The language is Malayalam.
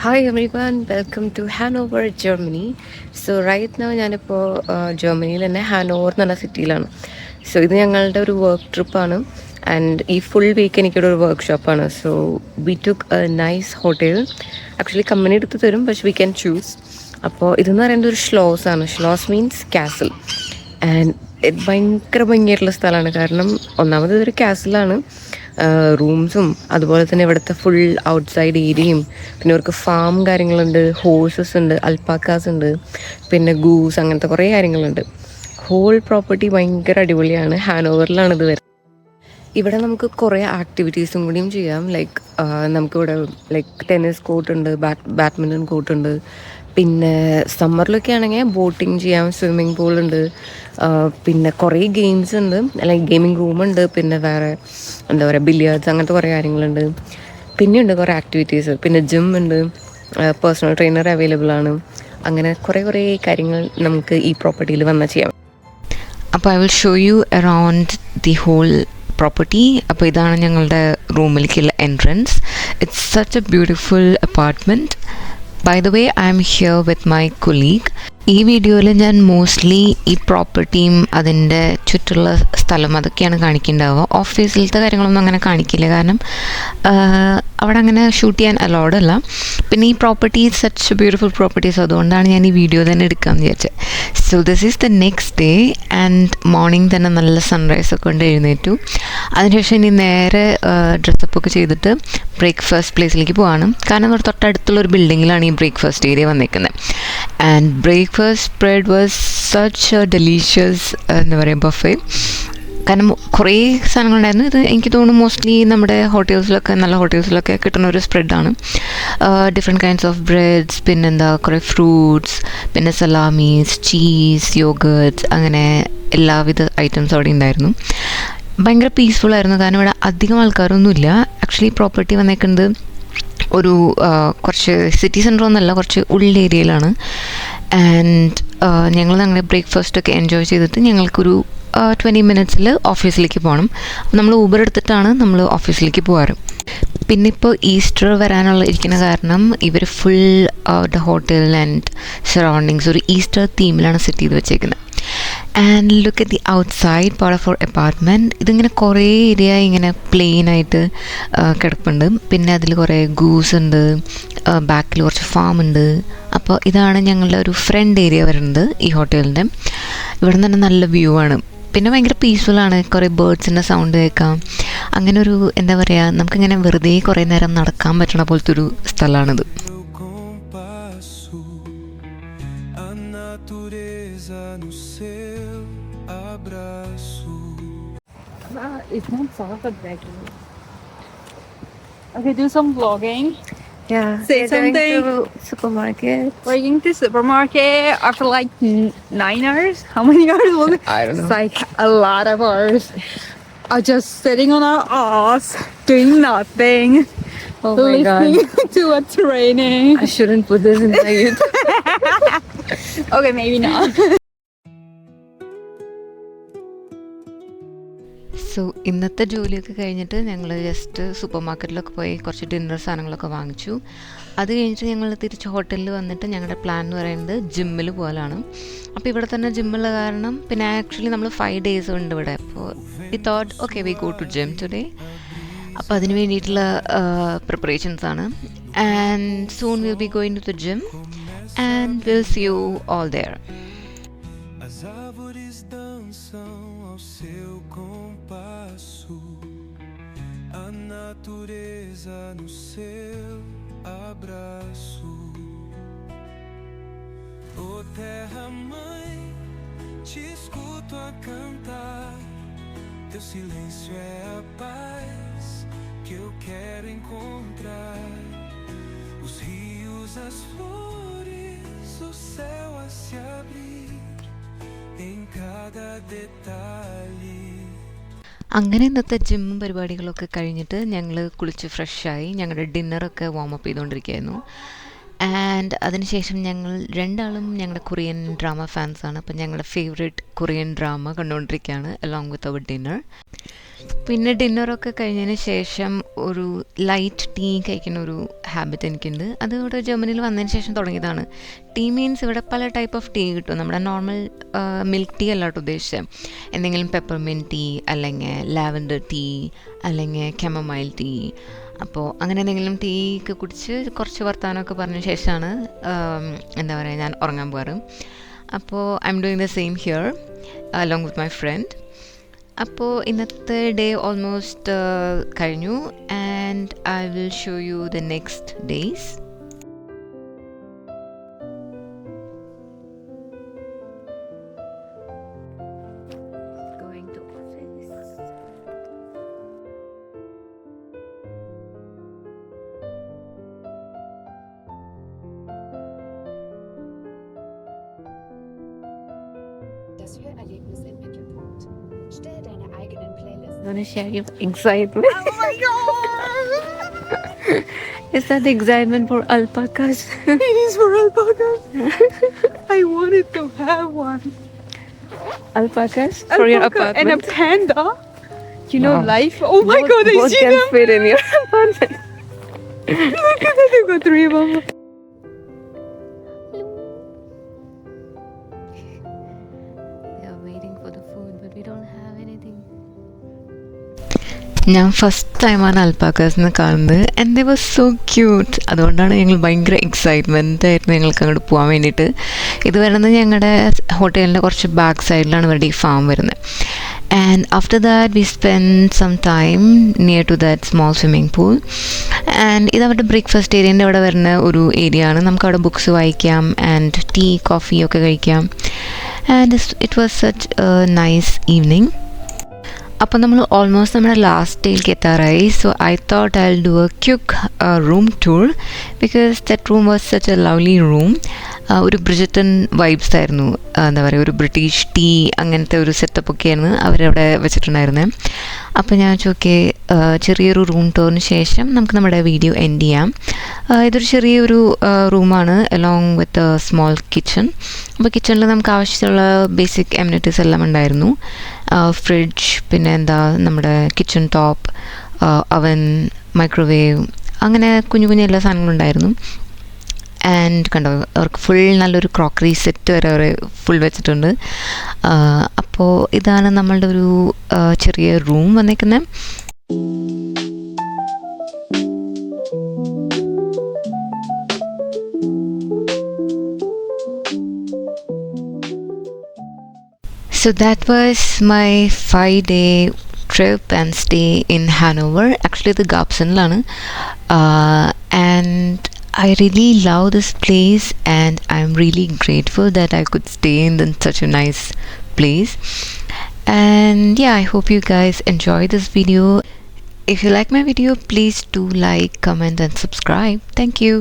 Hi everyone, welcome to Hanover, Germany. So right now ഞാനിപ്പോൾ ജർമ്മനിയിൽ തന്നെ ഹാനോവർ എന്ന് പറഞ്ഞ സിറ്റിയിലാണ്. സോ ഇത് ഞങ്ങളുടെ ഒരു വർക്ക് ട്രിപ്പാണ് ആൻഡ് ഈ ഫുൾ വീക്ക് എനിക്കൊരു വർക്ക്ഷോപ്പാണ്. So we took a nice hotel. Actually company എടുത്ത് തരും, പക്ഷെ വി ക്യാൻ ചൂസ്. അപ്പോൾ ഇതെന്ന് പറയുന്നത് ഒരു ഷ്ലോസ് ആണ്. ഷ്ലോസ് മീൻസ് കാസിൽ. ആൻഡ് ഇത് ഭയങ്കര ഭംഗിയായിട്ടുള്ള സ്ഥലമാണ്. കാരണം ഒന്നാമത് ഇതൊരു കാസിലാണ്. റൂംസും അതുപോലെ തന്നെ ഇവിടുത്തെ ഫുൾ ഔട്ട്സൈഡ് ഏരിയയും, പിന്നെ ഇവർക്ക് ഫാം കാര്യങ്ങളുണ്ട്, ഹോഴ്സസ് ഉണ്ട്, അൽപ്പാക്കാസ് ഉണ്ട്, പിന്നെ ഗൂസ്, അങ്ങനത്തെ കുറേ കാര്യങ്ങളുണ്ട്. ഹോൾ പ്രോപ്പർട്ടി ഭയങ്കര അടിപൊളിയാണ്. ഹാനോവറിലാണ് ഇത് വരുന്നത്. ഇവിടെ നമുക്ക് കുറേ ആക്ടിവിറ്റീസും കൂടിയും ചെയ്യാം. ലൈക്ക് നമുക്കിവിടെ ലൈക്ക് ടെന്നീസ് കോർട്ടുണ്ട്, ബാഡ്മിൻ്റൺ കോർട്ടുണ്ട്. പിന്നെ സമ്മറിലൊക്കെ ആണെങ്കിൽ ബോട്ടിങ് ചെയ്യാം, സ്വിമ്മിങ് പൂളുണ്ട്, പിന്നെ കുറേ ഗെയിംസ് ഉണ്ട്, ലൈക്ക് ഗെയിമിംഗ് റൂമുണ്ട്, പിന്നെ വേറെ എന്താ പറയുക ബില്ലിയാർഡ്സ്, അങ്ങനത്തെ കുറേ കാര്യങ്ങളുണ്ട്. പിന്നെയുണ്ട് കുറേ ആക്ടിവിറ്റീസ്, പിന്നെ ജിം ഉണ്ട്, പേഴ്സണൽ ട്രെയിനർ അവൈലബിൾ ആണ്. അങ്ങനെ കുറേ കാര്യങ്ങൾ നമുക്ക് ഈ പ്രോപ്പർട്ടിയിൽ വന്നാൽ ചെയ്യാം. അപ്പോൾ I will show you around the whole property. അപ്പോൾ ഇതാണ് ഞങ്ങളുടെ റൂമിലേക്കുള്ള entrance. It's such a beautiful apartment. By the way I'm here with my colleague. ഈ വീഡിയോയിൽ ഞാൻ മോസ്റ്റ്ലി ഈ പ്രോപ്പർട്ടിയും അതിൻ്റെ ചുറ്റുള്ള സ്ഥലം അതൊക്കെയാണ് കാണിക്കേണ്ടാവുക. ഓഫീസിലത്തെ കാര്യങ്ങളൊന്നും അങ്ങനെ കാണിക്കില്ല, കാരണം അവിടെ അങ്ങനെ ഷൂട്ട് ചെയ്യാൻ അലൗഡ് അല്ല. പിന്നെ ഈ പ്രോപ്പർട്ടി സച്ച് ബ്യൂട്ടിഫുൾ പ്രോപ്പർട്ടീസ്, അതുകൊണ്ടാണ് ഞാൻ ഈ വീഡിയോ തന്നെ എടുക്കാമെന്ന് വിചാരിച്ചത്. So this is the next day and morning തന്നെ നല്ല സൺറൈസൊക്കെ കൊണ്ട് എഴുന്നേറ്റു. അതിനുശേഷം ഇനി നേരെ ഡ്രസ്സപ്പൊക്കെ ചെയ്തിട്ട് ബ്രേക്ക്ഫാസ്റ്റ് പ്ലേസിലേക്ക് പോവാണ്. കാരണം ഇവിടെ തൊട്ടടുത്തുള്ളൊരു ബിൽഡിങ്ങിലാണ് ഈ ബ്രേക്ക്ഫാസ്റ്റ് ഏരിയ വന്നേക്കുന്നത്. And breakfast spread was such A delicious എന്താ പറയുക ബഫേ. കാരണം കുറേ സാധനങ്ങളുണ്ടായിരുന്നു. ഇത് എനിക്ക് തോന്നുന്നു മോസ്റ്റ്ലി നമ്മുടെ ഹോട്ടൽസിലൊക്കെ, നല്ല ഹോട്ടൽസിലൊക്കെ കിട്ടുന്ന ഒരു സ്പ്രെഡാണ്. ഡിഫറെൻറ്റ് കൈൻഡ്സ് ഓഫ് ബ്രെഡ്സ്, പിന്നെന്താ കുറേ ഫ്രൂട്ട്സ്, പിന്നെ സലാമീസ്, ചീസ്, യോഗേർട്സ്, അങ്ങനെ എല്ലാവിധ ഐറ്റംസും അവിടെ ഉണ്ടായിരുന്നു. ഭയങ്കര പീസ്ഫുള്ളായിരുന്നു, കാരണം ഇവിടെ അധികം ആൾക്കാരൊന്നുമില്ല. ആക്ച്വലി പ്രോപ്പർട്ടി വന്നേക്കുന്നത് ഒരു കുറച്ച് സിറ്റി സെൻറ്റർ ഒന്നല്ല, കുറച്ച് ഉള്ള ഏരിയയിലാണ്. ആൻഡ് ഞങ്ങൾ ഞങ്ങളുടെ ബ്രേക്ക്ഫാസ്റ്റൊക്കെ എൻജോയ് ചെയ്തിട്ട് ഞങ്ങൾക്കൊരു 20 മിനിറ്റ്സിൽ ഓഫീസിലേക്ക് പോകണം. അപ്പോൾ നമ്മൾ ഊബർ എടുത്തിട്ടാണ് നമ്മൾ ഓഫീസിലേക്ക് പോകാറ്. പിന്നെ ഇപ്പോൾ ഈസ്റ്റർ ഇരിക്കുന്ന കാരണം ഇവർ full the hotel and surroundings ഒരു ഈസ്റ്റർ തീമിലാണ് സെറ്റ് ചെയ്ത് വെച്ചേക്കുന്നത്. And look at the outside part of our apartment. ഇതിങ്ങനെ കുറേ ഏരിയ ഇങ്ങനെ പ്ലെയിൻ ആയിട്ട് കിടപ്പുണ്ട്. പിന്നെ അതിൽ കുറേ ഗൂസ് ഉണ്ട്, ബാക്കിൽ കുറച്ച് ഫാം ഉണ്ട്. അപ്പോൾ ഇതാണ് ഞങ്ങളുടെ ഒരു ഫ്രണ്ട് ഏരിയ വരുന്നത് ഈ ഹോട്ടലിൻ്റെ. ഇവിടെ നിന്ന് തന്നെ നല്ല വ്യൂ ആണ്. പിന്നെ ഭയങ്കര പീസ്ഫുള്ളാണ്, കുറേ ബേർഡ്സിൻ്റെ സൗണ്ട് കേൾക്കാം. അങ്ങനെ ഒരു എന്താ പറയുക, നമുക്കിങ്ങനെ വെറുതെ കുറേ നേരം നടക്കാൻ പറ്റണ പോലത്തെ ഒരു സ്ഥലമാണിത്. It's not soft exactly. Okay, do some vlogging. Yeah, Say we're something. going to supermarket. We're going to supermarket after like 9 hours. How many hours was it? I don't know. It's like a lot of hours. I'm just sitting on our ass, doing nothing, Oh my listening god, to what's raining. I shouldn't put this in my YouTube. Okay, maybe not. So ഇന്നത്തെ ജോലിയൊക്കെ കഴിഞ്ഞിട്ട് ഞങ്ങൾ ജസ്റ്റ് സൂപ്പർ മാർക്കറ്റിലൊക്കെ പോയി കുറച്ച് ഡിന്നർ സാധനങ്ങളൊക്കെ വാങ്ങിച്ചു. അത് കഴിഞ്ഞിട്ട് ഞങ്ങൾ തിരിച്ച് ഹോട്ടലിൽ വന്നിട്ട് ഞങ്ങളുടെ പ്ലാൻ എന്ന് പറയുന്നത് ജിമ്മിൽ പോകാനാണ്. അപ്പോൾ ഇവിടെ തന്നെ ജിമ്മുള്ള കാരണം, പിന്നെ ആക്ച്വലി നമ്മൾ 5 days ഉണ്ട് ഇവിടെ. അപ്പോൾ we thought okay we go to gym today. അപ്പോൾ അതിന് വേണ്ടിയിട്ടുള്ള പ്രിപ്പറേഷൻസ് ആണ്. And soon will be going to the gym and will see you all there. A natureza no seu abraço. Oh terra mãe, te escuto a cantar. Teu silêncio é a paz que eu quero encontrar. Os rios, as flores, o céu a se abrir em cada detalhe. അങ്ങനെ ഇന്നത്തെ ജിമ്മും പരിപാടികളൊക്കെ കഴിഞ്ഞിട്ട് ഞങ്ങൾ കുളിച്ച് ഫ്രഷായി ഞങ്ങളുടെ ഡിന്നറൊക്കെ വാമപ്പ് ചെയ്തുകൊണ്ടിരിക്കുകയായിരുന്നു. ആൻഡ് അതിനുശേഷം ഞങ്ങൾ രണ്ടാളും ഞങ്ങളുടെ കൊറിയൻ ഡ്രാമ ഫാൻസാണ്. അപ്പം ഞങ്ങളുടെ ഫേവറേറ്റ് കൊറിയൻ ഡ്രാമ കണ്ടുകൊണ്ടിരിക്കുകയാണ് അലോങ് വിത്ത് അവർ ഡിന്നർ. പിന്നെ ഡിന്നറൊക്കെ കഴിഞ്ഞതിന് ശേഷം ഒരു ലൈറ്റ് ടീ കഴിക്കുന്ന ഒരു ഹാബിറ്റ് എനിക്കുണ്ട്. അത് ഇവിടെ ജർമ്മനിയിൽ വന്നതിന് ശേഷം തുടങ്ങിയതാണ്. ടീ മീൻസ് ഇവിടെ പല ടൈപ്പ് ഓഫ് ടീ കിട്ടും. നമ്മുടെ നോർമൽ മിൽക്ക് ടീ അല്ലാട്ടോ ഉദ്ദേശിച്ചത്. എന്തെങ്കിലും പെപ്പർമിൻറ്റ് ടീ, അല്ലെങ്കിൽ ലാവൻഡർ ടീ, അല്ലെങ്കിൽ കെമമൈൽ ടീ. അപ്പോൾ അങ്ങനെ എന്തെങ്കിലും ടീ ഒക്കെ കുടിച്ച് കുറച്ച് വർത്തമാനമൊക്കെ പറഞ്ഞ ശേഷമാണ് എന്താ പറയുക ഞാൻ ഉറങ്ങാൻ പോകാറ്. അപ്പോൾ I am doing the same here along with my friend. അപ്പോൾ ഇന്നത്തെ ഡേ ഓൾമോസ്റ്റ് കഴിഞ്ഞു and I will show you the next days. Going to office. Das Hörerlebnis im Mittelpunkt. Stell deine eigenen Playlists. I'm gonna share your excitement. Oh my god! Is that the excitement for alpacas? It is for alpacas. I wanted to have one. Alpacas for your Alpaca apartment. and a panda. You know, Wow. life. Oh my god, I both see can them. fit in your apartment. Look at that, they've got 3 of them. They are waiting for the food, but we don't have anything. ഞാൻ ഫസ്റ്റ് ടൈമാണ് അൽപ്പാക്കാസിനെ കാണുന്നത് and they was so cute. അതുകൊണ്ടാണ് ഞങ്ങൾ ഭയങ്കര എക്സൈറ്റ്മെൻ്റ് ആയിരുന്നു ഞങ്ങൾക്ക് അങ്ങോട്ട് പോകാൻ വേണ്ടിയിട്ട്. ഇത് വരുന്നത് ഞങ്ങളുടെ ഹോട്ടലിൻ്റെ കുറച്ച് ബാക്ക് സൈഡിലാണ് ഇവരുടെ ഈ ഫാം വരുന്നത്. And after that we spend some time near to that small swimming pool. And ഇത് അവരുടെ ബ്രേക്ക്ഫാസ്റ്റ് ഏരിയൻ്റെ അവിടെ വരുന്ന ഒരു ഏരിയ ആണ്. നമുക്കവിടെ ബുക്സ് വായിക്കാം ആൻഡ് ടീ കോഫി ഒക്കെ കഴിക്കാം. And it was such a nice evening. അപ്പോൾ നമ്മൾ ഓൾമോസ്റ്റ് നമ്മുടെ ലാസ്റ്റ് ഡേയിലേക്ക് എത്താറായി. So I thought I will do a quick room tour because that room was such a lovely room. ഒരു ബ്രിജറ്റൻ വൈബ്സ് ആയിരുന്നു. എന്താ പറയുക, ഒരു ബ്രിട്ടീഷ് ടീ അങ്ങനത്തെ ഒരു സെറ്റപ്പൊക്കെയാണ് അവരവിടെ വെച്ചിട്ടുണ്ടായിരുന്നത്. അപ്പോൾ ഞാൻ ചോദിക്കേ ചെറിയൊരു റൂം ടൂറിന് ശേഷം നമുക്ക് നമ്മുടെ വീഡിയോ എൻഡ് ചെയ്യാം. ഇതൊരു ചെറിയൊരു റൂമാണ് അലോങ് വിത്ത് സ്മോൾ കിച്ചൺ. അപ്പോൾ കിച്ചണിൽ നമുക്ക് ആവശ്യമുള്ള ബേസിക് എമ്യൂണിറ്റീസ് എല്ലാം ഉണ്ടായിരുന്നു. ഫ്രിഡ്ജ്, പിന്നെ എന്താ നമ്മുടെ കിച്ചൺ ടോപ്പ്, അവൻ, മൈക്രോവേവ്, അങ്ങനെ കുഞ്ഞു കുഞ്ഞു എല്ലാ സാധനങ്ങളും ഉണ്ടായിരുന്നു. ആൻഡ് കണ്ടോ, അവർക്ക് ഫുൾ നല്ലൊരു ക്രോക്കറി സെറ്റ് വരെ അവർ ഫുൾ വെച്ചിട്ടുണ്ട്. അപ്പോൾ ഇതാണ് നമ്മളുടെ ഒരു ചെറിയ റൂം വന്നേക്കുന്നത്. So that was my 5-day trip and stay in Hanover. Actually, the Gapsenlana. And I really love this place and I'm really grateful that I could stay in such a nice place. And yeah, I hope you guys enjoy this video. If you like my video, please do like, comment and subscribe. Thank you.